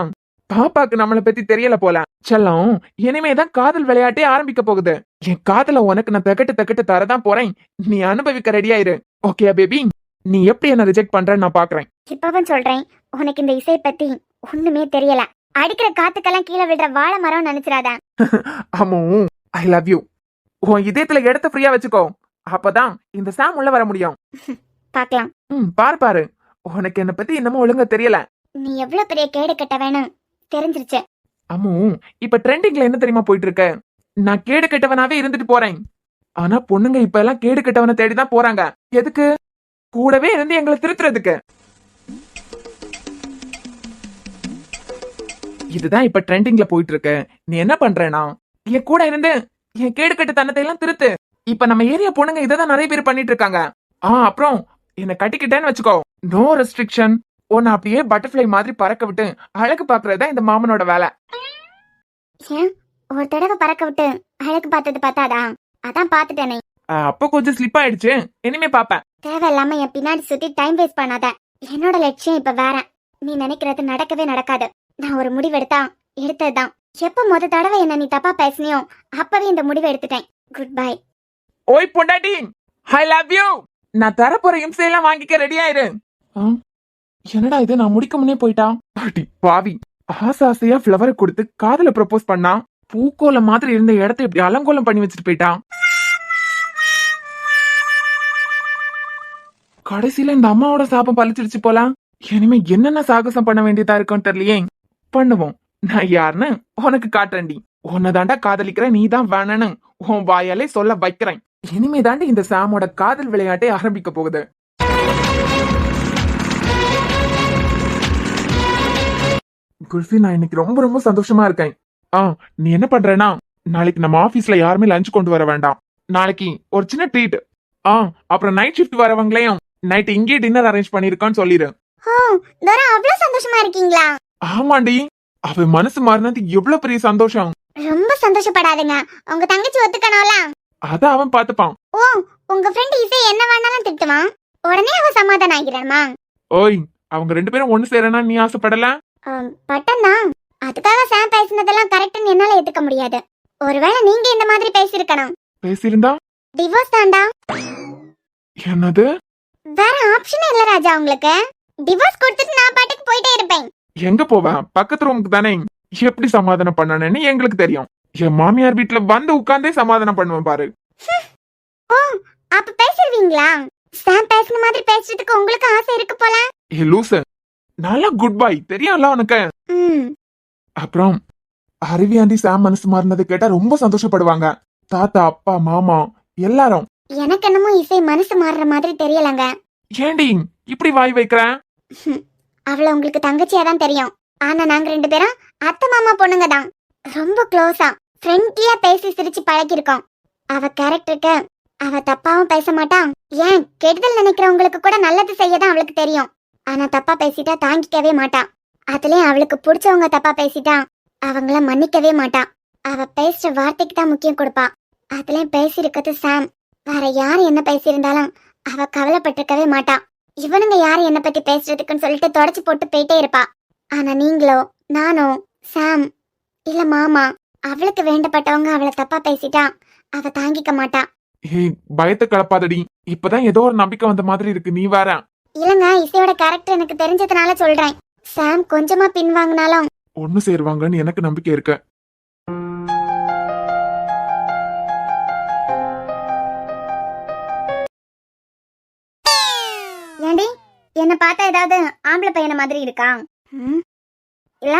பாப்பாக்கு நம்மளை பத்தி தெரியல போல. செல்லம், இனிமேதான் காதல் விளையாட்டே ஆரம்பிக்க போகுது. என் காதல உனக்கு நான் தகட்டு தரதான் போறேன். நீ அனுபவிக்க ரெடியாயிரு. ஓகே பேபி, நீ எப்படி என்ன ரிஜெக்ட் பண்றன்னு நான் பாக்குறேன். இப்பவும் சொல்றேன், உனக்கு இந்த இசை பத்தி ஒண்ணுமே தெரியல. அடிக்கிற காத்துக்கெல்லாம் கீழே விடுற வாழை மரம் நினைச்சிடாத. Ammu, I love you. உன் இதயத்துல இடத்த ஃப்ரீயா வச்சுக்கோ, அப்பதான் இந்த சாம் உள்ள வர முடியும். பாக்கலாம். பாரு, உனக்கு என்ன பத்தி என்னமோ ஒழுங்கா தெரியல. நீ எவ்வளவு பெரிய கேடு கட்ட வேணும் தெரிஞ்சிருச்சு. அம்மு, இப்ப ட்ரெண்டிங்ல என்ன தெரியுமா போயிட்டு இருக்க? நான் கேடு கெட்டவனாவே இருந்துட்டு போறேன். ஆனா பொண்ணுங்க இப்ப எல்லாம் கேடு கெட்டவனை தேடிதான் போறாங்க. எதுக்கு? கூடவே இருந்து எங்களை திருத்துறதுக்கு. இதுதான் இப்ப ட்ரெண்டிங்ல போயிட்டு இருக்கு. நீ என்ன பண்றேனா, என் கூட இருந்து என் கேடு கெட்ட தன்னத்தை எல்லாம் திருத்து. இப்ப நம்ம ஏரியா பொண்ணுங்க இததான் நிறைய பேர் பண்ணிட்டு இருக்காங்க. அப்புறம் என்ன கட்டிக்கிட்டேன்னு வச்சுக்கோ, நோ ரெஸ்ட்ரிக்ஷன். உன்னை அப்படியே பட்டர்ஃபிளை மாதிரி பறக்க விட்டு அழகு பாக்குறதா இந்த மாமனோட வேலை. ஒரு தடவை பறக்க விட்டு அழகு பார்த்தது பார்த்தாதா? அதான் பாத்துட்டேனே. அப்ப கொஞ்சம் ஸ்லிப் ஆயிடுச்சு, இனிமே பாப்பேன். தேவையில்லாம என் பின்னாடி சுத்தி டைம் வேஸ்ட் பண்ணாத. என்னோட லட்சியம் இப்ப வேற. நீ நினைக்கிறது நடக்கவே நடக்காது. நான் ஒரு முடிவு எடுத்ததுதான். எப்ப முத தடவை என்ன நீ தப்பா பேசினியோ அப்பவே இந்த முடிவை எடுத்துட்டேன். Good bye. ஓய் பொண்டாட்டி, ஐ லவ் யூ. நான் தரப்போற இம்சையெல்லாம் வாங்கிக்க ரெடியாயிரு. என்னடா இது, நான் முடிக்க முன்னே போயிட்டா. பாவி, ஆசாசையா ஃபிளவரை கொடுத்து காதல ப்ரப்போஸ் பண்ணா, பூக்கோல மாதிரி இருந்த இடத்த இப்படி அலங்கோலம் பண்ணி வச்சுட்டு போயிட்டான். கடைசியில இந்த அம்மாவோட சாபம் பழிச்சிருச்சு போலாம். இனிமே என்னென்ன சாகசம் பண்ண வேண்டியதா இருக்குன்னு தெரியலையே. பண்ணுவோம். நான் யாருன்னு உனக்கு காட்டுறேன்டி. உன்னை தாண்டா காதலிக்கிறேன், நீ தான் வேணும்னு உன் வாயாலே சொல்ல வைக்கிறேன். இனிமே தாண்டி இந்த சாமோட காதல் விளையாட்டே ஆரம்பிக்க போகுது. குல்ஃபி, நான் இன்னைக்கு ரொம்ப ரொம்ப சந்தோஷமா இருக்கேன். நீ என்ன பண்றேன்னா, நாளைக்கு நம்ம ஆபீஸ்ல யாருமே லஞ்ச் கொண்டு வர வேண்டாம். நாளைக்கு ஒரு சின்ன ட்ரீட். அப்புறம் நைட் ஷிஃப்ட் வரவங்களையும் நைட் இங்கே டின்னர் அரேஞ்ச் பண்ணிருக்கான்னு சொல்லிரு. அவ்வளவு சந்தோஷமா இருக்கீங்களா? ஆமாண்டி, அவ மனசு மாறினது எவ்வளவு பெரிய சந்தோஷம். ரொம்ப சந்தோஷப்படாதுங்க, உங்க தங்கச்சி ஒத்துக்கணும்ல. அத அவன் பாத்துப்பான். ஓ, உங்க ஃப்ரெண்ட் இசை என்ன வேணாலும் திட்டுவான், உடனே அவ சமாதானம் ஆகிறாமா? ஓய், அவங்க ரெண்டு பேரும் ஒண்ணு சேரனா நீ ஆசைப்படல? பட்டம்தான். அதுக்காக சாம் பேசினதெல்லாம் கரெக்ட்னு என்னால ஏத்துக்க முடியாது. ஒருவேளை நீங்க இந்த மாதிரி பேசிருக்கணும். பேசிருந்தா டிவோர்ஸ் தான்டா. என்னது? வேற ஆப்ஷன் இல்ல ராஜா உங்களுக்கு. டிவோர்ஸ் கொடுத்துட்டு நான் பாட்டுக்கு போயிட்டே இருப்பேன். எங்க போவேன்? பக்கத்து ரூமுக்கு தானே. எப்படி சமாதானம் பண்ணணும்னு எங்களுக்கு தெரியும். என் மாமியார் வீட்டுல வந்து உட்கார்ந்தே சமாதானம் பண்ணுவேன் பாரு. ஓ, அப்ப பேசிடுவீங்களா? சாம் பேசின மாதிரி பேசுறதுக்கு உங்களுக்கு ஆசை இருக்கு போல. ஏ லூசு, நல்லா குட் பை தெரியும்ல உனக்கு. அப்புறம் அருவி ஆண்டி சாம் மனசு மாறினது கேட்டா ரொம்ப சந்தோஷப்படுவாங்க. தாத்தா, அப்பா, மாமா எல்லாரும். எனக்கு என்னமோ இசை மனசு மாறுற மாதிரி தெரியலங்க. ஏண்டி இப்படி வாய் வைக்கிற? அவளை உங்களுக்கு தங்கச்சியா தான் தெரியும். ஆனா நாங்க 2 பேரும் அத்தை மாமா பொண்ணுங்க தான். ரொம்ப க்ளோஸா ஃப்ரெண்ட்லியா பேசி சிரிச்சு பழகிருக்கோம். அவ கேரக்டருக்கு அவ தப்பாவும் பேச மாட்டான். ஏன் கெடுதல் நினைக்கிறவங்களுக்கு கூட நல்லது செய்யதான் அவளுக்கு தெரியும். ஆனா தப்பா பேசிட்டா தாங்கிக்கவே மாட்டான். அதுலயும் அவளுக்கு பிடிச்சவங்க தப்பா பேசிட்டா அவங்கள மன்னிக்கவே மாட்டான். அவ பேசுற வார்த்தைக்கு தான் முக்கியம் கொடுப்பா. அதுலயும் பேசியிருக்கிறது சாம். வேற யாரு என்ன பேசியிருந்தாலும் அவ கவலைப்பட்டிருக்கவே மாட்டான். இவனுங்க யாரு என்ன பத்தி பேசுறதுக்குன்னு சொல்லிட்டு தொடச்சு போட்டு போயிட்டே இருப்பா. ஆனா நீங்களோ நானோ சாம் இல்ல மாமா அவளுக்கு வேண்டப்பட்டவங்க அவளை தப்பா பேசிட்டா அவ தாங்கிக்க மாட்டா. ஏய், பயத்தை கலப்பாதடி. இப்பதான் ஏதோ ஒரு நம்பிக்கை வந்த மாதிரி இருக்கு. நீ வேற. இல்லங்க, இசையோட கேரக்டர் எனக்கு தெரிஞ்சதுனால சொல்றேன். சாம் கொஞ்சமா பின்வாங்கினாலும் ஒண்ணு சேருவாங்கன்னு எனக்கு நம்பிக்கை இருக்கு. ஏண்டி என்ன பார்த்தா ஏதாவது ஆம்பளை பையன மாதிரி இருக்கா? இல்ல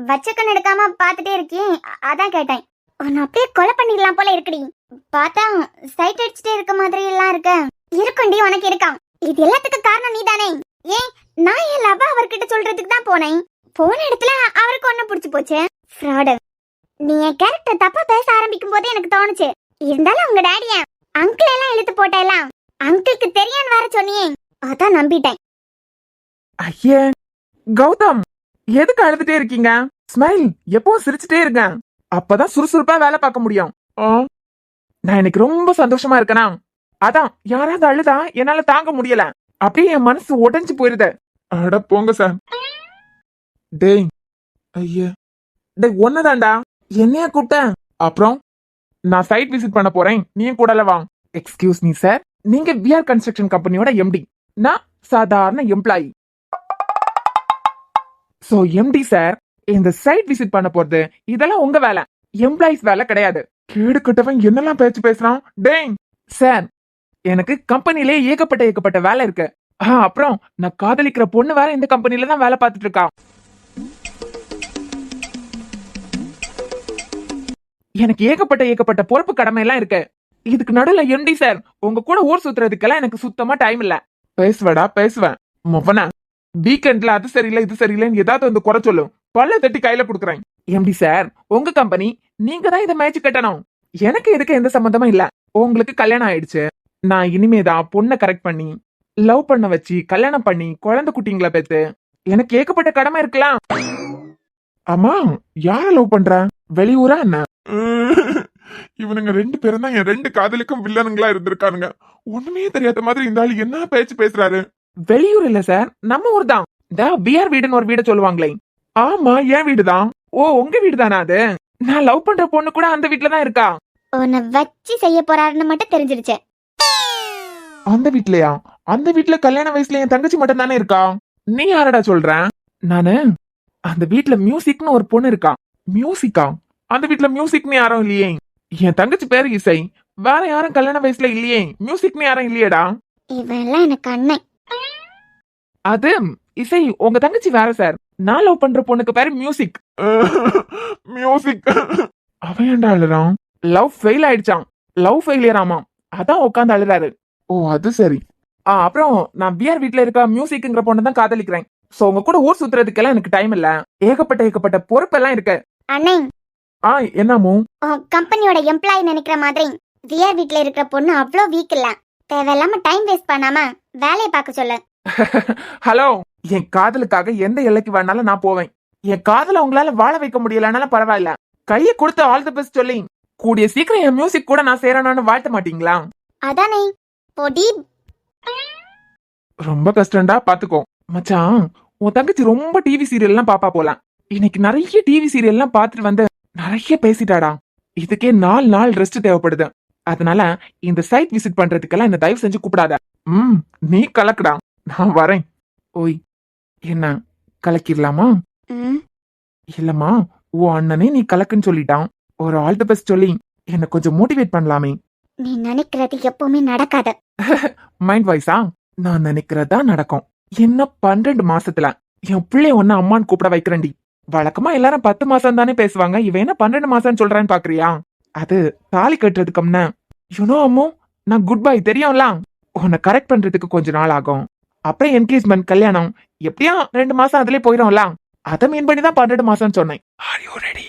வச்சக்கன் எடுக்காம பாத்துட்டே இருக்கேன், அதான் கேட்டேன். உன்னை அப்படியே கொலை பண்ணிடலாம் போல இருக்குடி. பார்த்தா சைட் அடிச்சுட்டே இருக்க மாதிரி எல்லாம் இருக்க. இருக்குண்டி, உனக்கு இருக்கான். இது எல்லாத்துக்கும் காரணம் நீ தானே. ஏன் நான் என் லவ் அவர்கிட்ட சொல்றதுக்கு தான் போனேன். போன இடத்துல அவருக்கு ஒண்ணு புடிச்சு போச்சு. ஃப்ராடு. நீ என் கேரக்டர் தப்பா பேச ஆரம்பிக்கும் போதே எனக்கு தோணுச்சு. இருந்தாலும் உங்க டாடிய அங்கிள் எல்லாம் இழுத்து போட்டெல்லாம் அங்கிளுக்கு தெரியான்னு வேற சொன்னியே, அதான் நம்பிட்டேன். ஐயே கௌதம், எதுக்கு அழுதுட்டே இருக்கீங்க? ஸ்மைல், எப்பவும் சிரிச்சுட்டே இருங்க. அப்பதான் சுறுசுறுப்பா வேலை பார்க்க முடியும். நான் இன்னைக்கு ரொம்ப சந்தோஷமா இருக்கேனா, அதான் யாராவது அழுதா என்னால தாங்க முடியல. அப்படியே என் மனசு உடைஞ்சு போயிருது. அட போங்க சார். டேய் ஐயா, டேய் ஒன்னதாண்டா, என்னையா கூப்பிட்ட? அப்புறம் நான் சைட் விசிட் பண்ண போறேன், நீ கூடல வா. எக்ஸ்கியூஸ் மீ சார், நீங்க விஆர் கன்ஸ்ட்ரக்ஷன் கம்பெனியோட எம்டி, நான் சாதாரண எம்ப்ளாயி. சோ எம்டி சார், இந்த சைட் விசிட் பண்ண போறது இதெல்லாம் உங்க வேலை, எம்ப்ளாயிஸ் வேலை கிடையாது. கேடு கட்டவன் என்னெல்லாம் பேச்சு பேசுறான். டேய் சார், எனக்கு கம்பெனிலே ஏகப்பட்ட வேலை இருக்கு. அப்புறம் நான் காதலிக்கிற பொண்ணு வேற இந்த கம்பெனில தான் வேலை பார்த்துட்டு இருக்கா. எனக்கு ஏகப்பட்ட பொறுப்பு கடமை எல்லாம் இருக்கு. இதுக்கு நடுவுல எம்டி சார் உங்க கூட ஊர் சுத்துறதுக்கெல்லாம் எனக்கு சுத்தமா டைம் இல்ல. பேசுவடா பேசுவேன் மொவனா. வீக்கெண்ட்ல அது சரியில்லை இது சரியில்லைன்னு ஏதாவது வந்து குறை சொல்லும், பல்ல தட்டி கையில குடுக்குறேன். எம்டி சார், உங்க கம்பெனி, நீங்க தான் இதை மேய்ச்சி கட்டணும். எனக்கு இதுக்கு எந்த சம்பந்தமும் இல்ல. உங்களுக்கு கல்யாணம் ஆயிடுச்சு. நான் இனிமேதான் பொண்ணை கரெக்ட் பண்ணி லவ் பண்ண வச்சு கல்யாணம் பண்ணி குழந்தை குட்டிங்களை பெத்து எனக்கு ஏகப்பட்ட கடமை இருக்கலாம். ஆமா, யார லவ் பண்ற? வெளியூரா என்ன? இவனுங்க 2 பேரும் தான் என் 2 காதலுக்கும் வில்லனுங்களா இருந்திருக்கானுங்க. ஒண்ணுமே தெரியாத மாதிரி இந்த ஆளு என்ன பேச்சு பேசுறாரு. வெளியூர் இல்ல சார், நம்ம ஊர் தான். இந்த பிஆர் வீடுன்னு ஒரு வீட சொல்லுவாங்களே, ஆமா என் வீடுதான். ஓ, உங்க வீடு தானே அது? நான் லவ் பண்ற பொண்ணு கூட அந்த வீட்டுல தான் இருக்கா. உன்னை வச்சு செய்ய போறாருன்னு மட்டும் தெரிஞ்சிருச்சு. அந்த வீட்லயா? அந்த வீட்டுல கல்யாண வயசுல என் தங்கச்சி மட்டும் தானே இருக்கா. நீ யாரடா சொல்ற? நானு அந்த வீட்டுல மியூசிக்னு ஒரு பொண்ணு இருக்கா. மியூசிக்கா? அந்த வீட்டுல மியூசிக்னு யாரும் இல்லையே. என் தங்கச்சி பேரு இசை, வேற யாரும் கல்யாண வயசுல இல்லையே. மியூசிக்னு யாரும் இல்லையேடா. இவன் எல்லாம் எனக்கு அண்ணன். அது இசை, உங்க தங்கச்சி வேற சார். நான் லவ் பண்ற பொண்ணுக்கு பேரு மியூசிக். மியூசிக். அவன் ஏன்டா அழுறான்? லவ் ஃபெயில் ஆயிடுச்சான். லவ் ஃபெயிலியர் ஆமா, அதான் உட்காந்து அழுறாரு. ஓ அது சரி. அப்புறம் நான் பிஆர் வீட்டுல இருக்க மியூசிக்ங்கிற பொண்ணு தான் காதலிக்கிறேன். சோ உங்க கூட ஊர் சுத்துறதுக்கெல்லாம் எனக்கு டைம் இல்ல. ஏகப்பட்ட பொறுப்பெல்லாம் இருக்கு. அண்ணே, என்னமோ கம்பெனியோட எம்ப்ளாயி நினைக்கிற மாதிரி விஆர் வீட்ல இருக்கிற பொண்ணு அவ்வளோ வீக் இல்ல. தேவையில்லாம டைம் வேஸ்ட் பண்ணாம வேலையை பார்க்க சொல்லு. ஹலோ, என் காதலுக்காக எந்த எல்லைக்கு வேணாலும் நான் போவேன். என் காதல உங்களால வாழ வைக்க முடியலனாலும் பரவாயில்ல, கையை கொடுத்து ஆல் தி பெஸ்ட் சொல்லி கூடிய சீக்கிரம் என் மியூசிக் கூட நான் சேரணும்னு வாழ்த்த மாட்டீங்களா? அதானே போடி. ரொம்ப கஷ்டம்டா, பாத்துக்கோ மச்சான். உன் தங்கச்சி ரொம்ப டிவி சீரியல் எல்லாம் பாப்பா போலாம். இன்னைக்கு நிறைய டிவி சீரியல் எல்லாம் பாத்துட்டு வந்து நிறைய பேசிட்டாடா. இதுக்கே 4 நாள் ரெஸ்ட் தேவைப்படுது. அதனால இந்த சைட் விசிட் பண்றதுக்கெல்லாம் என்ன தயவு செஞ்சு கூப்பிடாத. நீ கலக்குடா, நான் வரேன். ஓய், என்ன கலக்கிடலாமா? இல்லம்மா, உன் அண்ணனே நீ கலக்குன்னு சொல்லிட்டான். ஒரு ஆல் தி பெஸ்ட் சொல்லி என்ன கொஞ்சம் மோட்டிவேட் பண்ணலாமே. நீ நினைக்கிறது எப்பவுமே நடக்காது. மைண்ட் வாய்ஸா? நான் நினைக்கிறதா நடக்கும். என்ன 12 மாசத்துல என் பிள்ளை ஒன்னு அம்மான்னு கூப்பிட வைக்கிறேன்டி. வழக்கமா எல்லாரும் 10 மாசம் தானே பேசுவாங்க, இவன் என்ன 12 மாசம் சொல்றான்னு பாக்குறியா? அது தாலி கட்டுறதுக்கும்னு. யூனோ அம்மோ, நான் குட் பை தெரியும்ல. உன்னை கரெக்ட் பண்றதுக்கு கொஞ்ச நாள் ஆகும். அப்புறம் என்கேஜ்மெண்ட் கல்யாணம் எப்படியா 2 மாசம் அதுலயே போயிடும்ல. அதை மீன் பண்ணி தான் 12 மாசம்னு சொன்னேன். Are you ready?